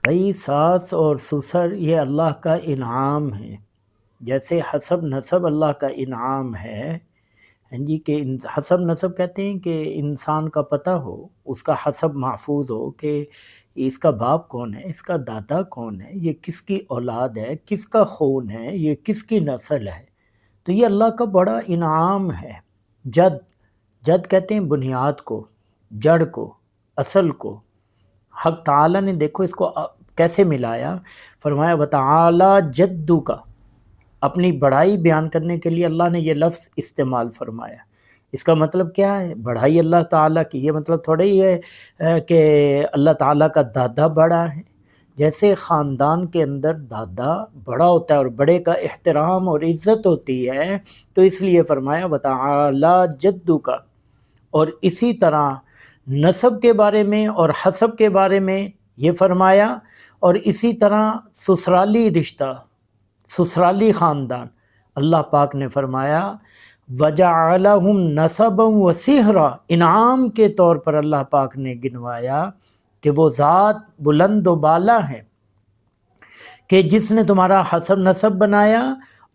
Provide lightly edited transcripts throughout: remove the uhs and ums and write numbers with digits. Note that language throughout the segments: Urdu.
بھائی ساس اور سسر یہ اللہ کا انعام ہے، جیسے حسب نسب اللہ کا انعام ہے۔ ہاں جی، کہ حسب نسب کہتے ہیں کہ انسان کا پتہ ہو، اس کا حسب محفوظ ہو کہ اس کا باپ کون ہے، اس کا دادا کون ہے، یہ کس کی اولاد ہے، کس کا خون ہے، یہ کس کی نسل ہے۔ تو یہ اللہ کا بڑا انعام ہے۔ جد جد کہتے ہیں بنیاد کو، جڑ کو، اصل کو۔ حق تعالیٰ نے دیکھو اس کو کیسے ملایا، فرمایا وَتَعَالَى جَدُّ کا، اپنی بڑائی بیان کرنے کے لیے اللہ نے یہ لفظ استعمال فرمایا۔ اس کا مطلب کیا ہے؟ بڑائی اللہ تعالیٰ کی، یہ مطلب تھوڑا ہی ہے کہ اللہ تعالیٰ کا دادا بڑا ہے۔ جیسے خاندان کے اندر دادا بڑا ہوتا ہے اور بڑے کا احترام اور عزت ہوتی ہے، تو اس لیے فرمایا وَتَعَالَى جَدُّ کا۔ اور اسی طرح نسب کے بارے میں اور حسب کے بارے میں یہ فرمایا، اور اسی طرح سسرالی رشتہ، سسرالی خاندان، اللہ پاک نے فرمایا وَجَعَلَهُمْ نَسَبًا وَسِحْرًا، انعام کے طور پر اللہ پاک نے گنوایا کہ وہ ذات بلند و بالا ہے کہ جس نے تمہارا حسب نسب بنایا،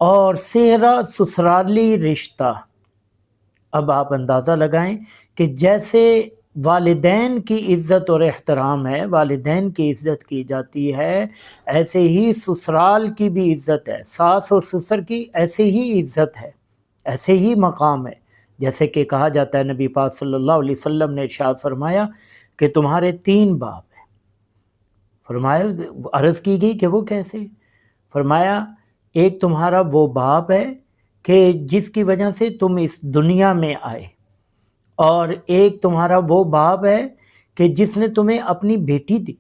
اور سحرا سسرالی رشتہ۔ اب آپ اندازہ لگائیں کہ جیسے والدین کی عزت اور احترام ہے، والدین کی عزت کی جاتی ہے، ایسے ہی سسرال کی بھی عزت ہے، ساس اور سسر کی ایسے ہی عزت ہے، ایسے ہی مقام ہے۔ جیسے کہ کہا جاتا ہے، نبی پاک صلی اللہ علیہ وسلم نے ارشاد فرمایا کہ تمہارے 3 باپ ہیں۔ فرمایا، عرض کی گئی کہ وہ کیسے؟ فرمایا ایک تمہارا وہ باپ ہے کہ جس کی وجہ سے تم اس دنیا میں آئے، اور ایک تمہارا وہ باپ ہے کہ جس نے تمہیں اپنی بیٹی دی،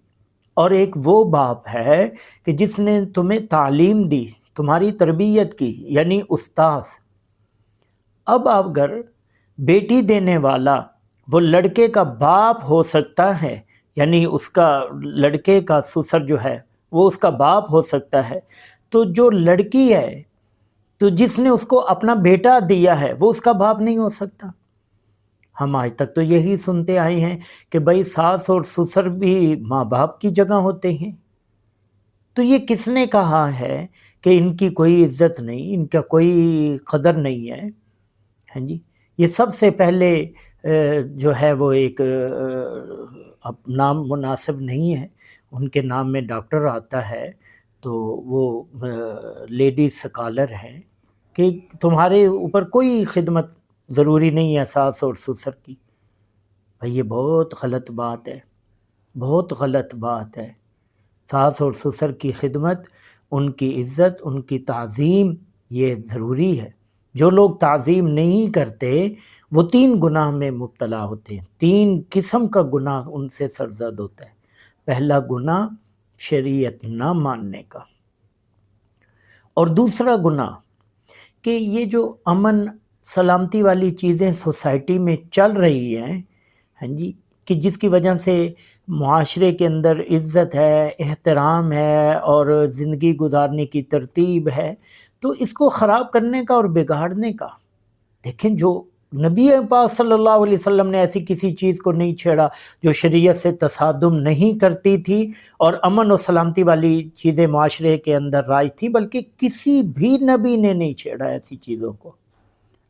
اور ایک وہ باپ ہے کہ جس نے تمہیں تعلیم دی، تمہاری تربیت کی، یعنی استاذ۔ اب اگر بیٹی دینے والا وہ لڑکے کا باپ ہو سکتا ہے، یعنی اس کا لڑکے کا سسر جو ہے وہ اس کا باپ ہو سکتا ہے، تو جو لڑکی ہے تو جس نے اس کو اپنا بیٹا دیا ہے وہ اس کا باپ نہیں ہو سکتا۔ ہم آج تک تو یہی سنتے آئے ہیں کہ بھائی ساس اور سسر بھی ماں باپ کی جگہ ہوتے ہیں۔ تو یہ کس نے کہا ہے کہ ان کی کوئی عزت نہیں، ان کا کوئی قدر نہیں ہے؟ ہاں جی، یہ سب سے پہلے جو ہے وہ ایک اب نام مناسب نہیں ہے، ان کے نام میں ڈاکٹر آتا ہے، تو وہ لیڈی سکالر ہیں کہ تمہارے اوپر کوئی خدمت ضروری نہیں ہے ساس اور سسر کی۔ بھائی یہ بہت غلط بات ہے، بہت غلط بات ہے۔ ساس اور سسر کی خدمت، ان کی عزت، ان کی تعظیم یہ ضروری ہے۔ جو لوگ تعظیم نہیں کرتے وہ 3 گناہ میں مبتلا ہوتے ہیں، 3 قسم کا گناہ ان سے سرزد ہوتا ہے۔ پہلا گناہ شریعت نہ ماننے کا، اور دوسرا گناہ کہ یہ جو امن سلامتی والی چیزیں سوسائٹی میں چل رہی ہیں، ہاں جی، کہ جس کی وجہ سے معاشرے کے اندر عزت ہے، احترام ہے اور زندگی گزارنے کی ترتیب ہے، تو اس کو خراب کرنے کا اور بگاڑنے کا۔ دیکھیں، جو نبی پاک صلی اللہ علیہ وسلم نے ایسی کسی چیز کو نہیں چھیڑا جو شریعت سے تصادم نہیں کرتی تھی، اور امن و سلامتی والی چیزیں معاشرے کے اندر رائج تھی، بلکہ کسی بھی نبی نے نہیں چھیڑا ایسی چیزوں کو۔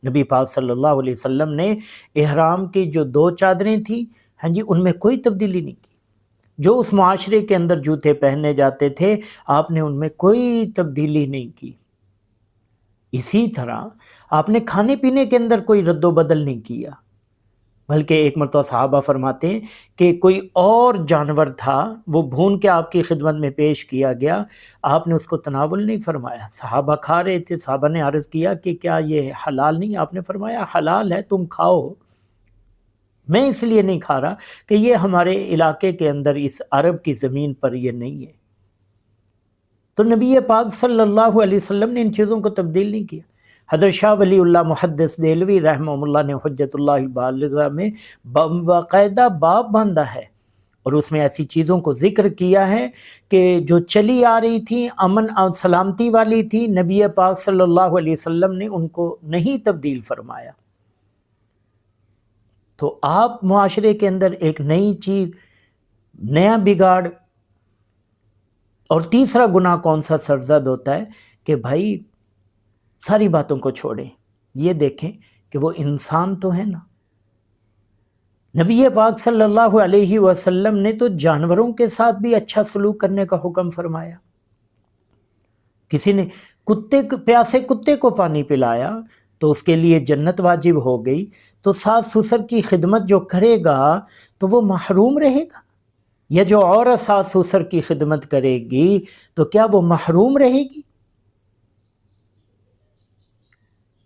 نبی پاک صلی اللہ علیہ وسلم نے احرام کی جو 2 چادریں تھیں، ہاں جی، ان میں کوئی تبدیلی نہیں کی۔ جو اس معاشرے کے اندر جوتے پہنے جاتے تھے، آپ نے ان میں کوئی تبدیلی نہیں کی۔ اسی طرح آپ نے کھانے پینے کے اندر کوئی رد و بدل نہیں کیا، بلکہ ایک مرتبہ صحابہ فرماتے ہیں کہ کوئی اور جانور تھا، وہ بھون کے آپ کی خدمت میں پیش کیا گیا، آپ نے اس کو تناول نہیں فرمایا۔ صحابہ کھا رہے تھے، صحابہ نے عرض کیا کہ کیا یہ حلال نہیں؟ آپ نے فرمایا حلال ہے، تم کھاؤ، میں اس لیے نہیں کھا رہا کہ یہ ہمارے علاقے کے اندر اس عرب کی زمین پر یہ نہیں ہے۔ تو نبی پاک صلی اللہ علیہ وسلم نے ان چیزوں کو تبدیل نہیں کیا۔ حضرت شاہ ولی اللہ محدث دہلوی رحمہ اللہ نے حجت اللہ البالغہ میں باقاعدہ باب باندھا ہے، اور اس میں ایسی چیزوں کو ذکر کیا ہے کہ جو چلی آ رہی تھی، امن اور سلامتی والی تھی، نبی پاک صلی اللہ علیہ وسلم نے ان کو نہیں تبدیل فرمایا۔ تو آپ معاشرے کے اندر ایک نئی چیز، نیا بگاڑ اور تیسرا گناہ کون سا سرزد ہوتا ہے کہ بھائی ساری باتوں کو چھوڑیں، یہ دیکھیں کہ وہ انسان تو ہے نا۔ نبی پاک صلی اللہ علیہ وسلم نے تو جانوروں کے ساتھ بھی اچھا سلوک کرنے کا حکم فرمایا۔ کسی نے پیاسے کتے کو پانی پلایا تو اس کے لیے جنت واجب ہو گئی، تو ساس سسر کی خدمت جو کرے گا تو وہ محروم رہے گا؟ یا جو عورت ساس سسر کی خدمت کرے گی تو کیا وہ محروم رہے گی؟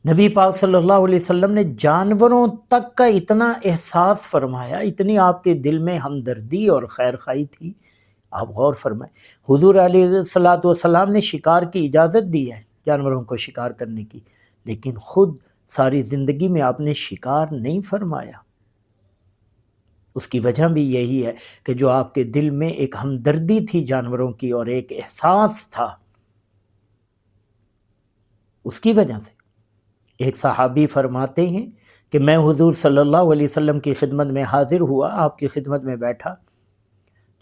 نبی پاک صلی اللہ علیہ وسلم نے جانوروں تک کا اتنا احساس فرمایا، اتنی آپ کے دل میں ہمدردی اور خیر خواہی تھی۔ آپ غور فرمائیں، حضور علیہ الصلوۃ والسلام نے شکار کی اجازت دی ہے، جانوروں کو شکار کرنے کی، لیکن خود ساری زندگی میں آپ نے شکار نہیں فرمایا۔ اس کی وجہ بھی یہی ہے کہ جو آپ کے دل میں ایک ہمدردی تھی جانوروں کی اور ایک احساس تھا، اس کی وجہ سے۔ ایک صحابی فرماتے ہیں کہ میں حضور صلی اللہ علیہ وسلم کی خدمت میں حاضر ہوا، آپ کی خدمت میں بیٹھا،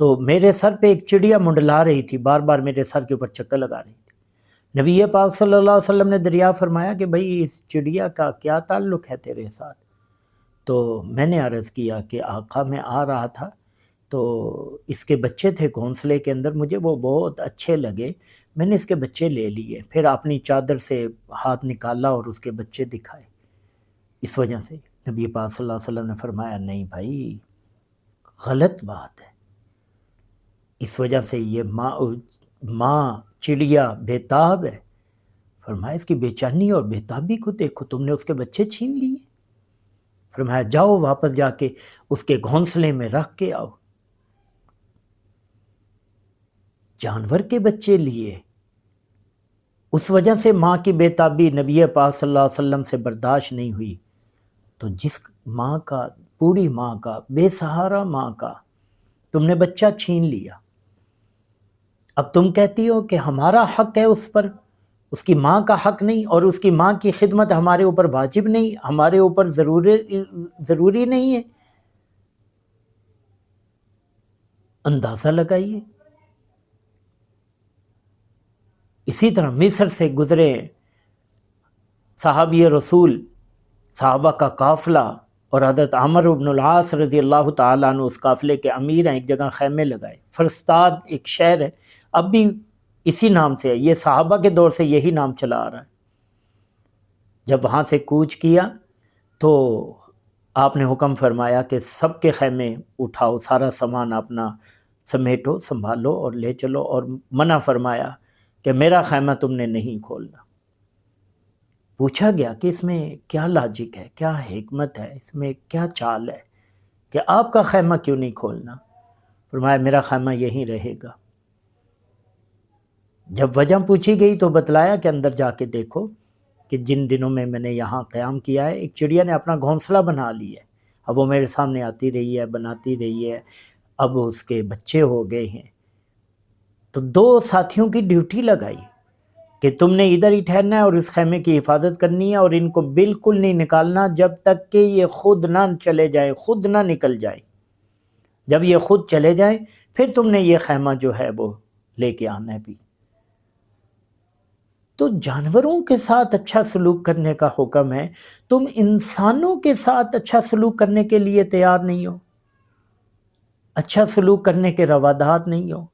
تو میرے سر پہ ایک چڑیا منڈلا رہی تھی، بار بار میرے سر کے اوپر چکر لگا رہی تھی۔ نبی پاک صلی اللہ علیہ وسلم نے دریافت فرمایا کہ بھئی اس چڑیا کا کیا تعلق ہے تیرے ساتھ؟ تو میں نے عرض کیا کہ آقا میں آ رہا تھا تو اس کے بچے تھے گھونسلے کے اندر، مجھے وہ بہت اچھے لگے، میں نے اس کے بچے لے لیے، پھر اپنی چادر سے ہاتھ نکالا اور اس کے بچے دکھائے۔ اس وجہ سے نبی پاک صلی اللہ علیہ وسلم نے فرمایا نہیں بھائی، غلط بات ہے، اس وجہ سے یہ ماں چڑیا بے تاب ہے۔ فرمایا اس کی بے چینی اور بے تابی کو دیکھو، تم نے اس کے بچے چھین لیے۔ فرمایا جاؤ واپس جا کے اس کے گھونسلے میں رکھ کے آؤ۔ جانور کے بچے لیے، اس وجہ سے ماں کی بے تابی نبی پاک صلی اللہ علیہ وسلم سے برداشت نہیں ہوئی۔ تو جس ماں کا، بوڑھی ماں کا، بے سہارا ماں کا تم نے بچہ چھین لیا، اب تم کہتی ہو کہ ہمارا حق ہے اس پر، اس کی ماں کا حق نہیں، اور اس کی ماں کی خدمت ہمارے اوپر واجب نہیں، ہمارے اوپر ضروری نہیں ہے۔ اندازہ لگائیے۔ اسی طرح مصر سے گزرے صحابی رسول، صحابہ کا قافلہ، اور حضرت عمرو بن العاص رضی اللہ تعالیٰ عنہ اس قافلے کے امیر ہیں، ایک جگہ خیمے لگائے۔ فرستاد ایک شہر ہے، اب بھی اسی نام سے ہے، یہ صحابہ کے دور سے یہی نام چلا آ رہا ہے۔ جب وہاں سے کوچ کیا تو آپ نے حکم فرمایا کہ سب کے خیمے اٹھاؤ، سارا سامان اپنا سمیٹو، سنبھالو اور لے چلو، اور منع فرمایا کہ میرا خیمہ تم نے نہیں کھولنا۔ پوچھا گیا کہ اس میں کیا لاجک ہے، کیا حکمت ہے، اس میں کیا چال ہے کہ آپ کا خیمہ کیوں نہیں کھولنا؟ فرمایا میرا خیمہ یہیں رہے گا۔ جب وجہ پوچھی گئی تو بتلایا کہ اندر جا کے دیکھو کہ جن دنوں میں میں نے یہاں قیام کیا ہے، ایک چڑیا نے اپنا گھونسلہ بنا لی ہے، اب وہ میرے سامنے آتی رہی ہے، بناتی رہی ہے، اب اس کے بچے ہو گئے ہیں۔ تو دو ساتھیوں کی ڈیوٹی لگائی کہ تم نے ادھر ہی ٹھہرنا ہے اور اس خیمے کی حفاظت کرنی ہے، اور ان کو بالکل نہیں نکالنا جب تک کہ یہ خود نہ چلے جائیں، خود نہ نکل جائیں۔ جب یہ خود چلے جائیں پھر تم نے یہ خیمہ جو ہے وہ لے کے آنا ہے بھی۔ تو جانوروں کے ساتھ اچھا سلوک کرنے کا حکم ہے، تم انسانوں کے ساتھ اچھا سلوک کرنے کے لیے تیار نہیں ہو، اچھا سلوک کرنے کے روادار نہیں ہو۔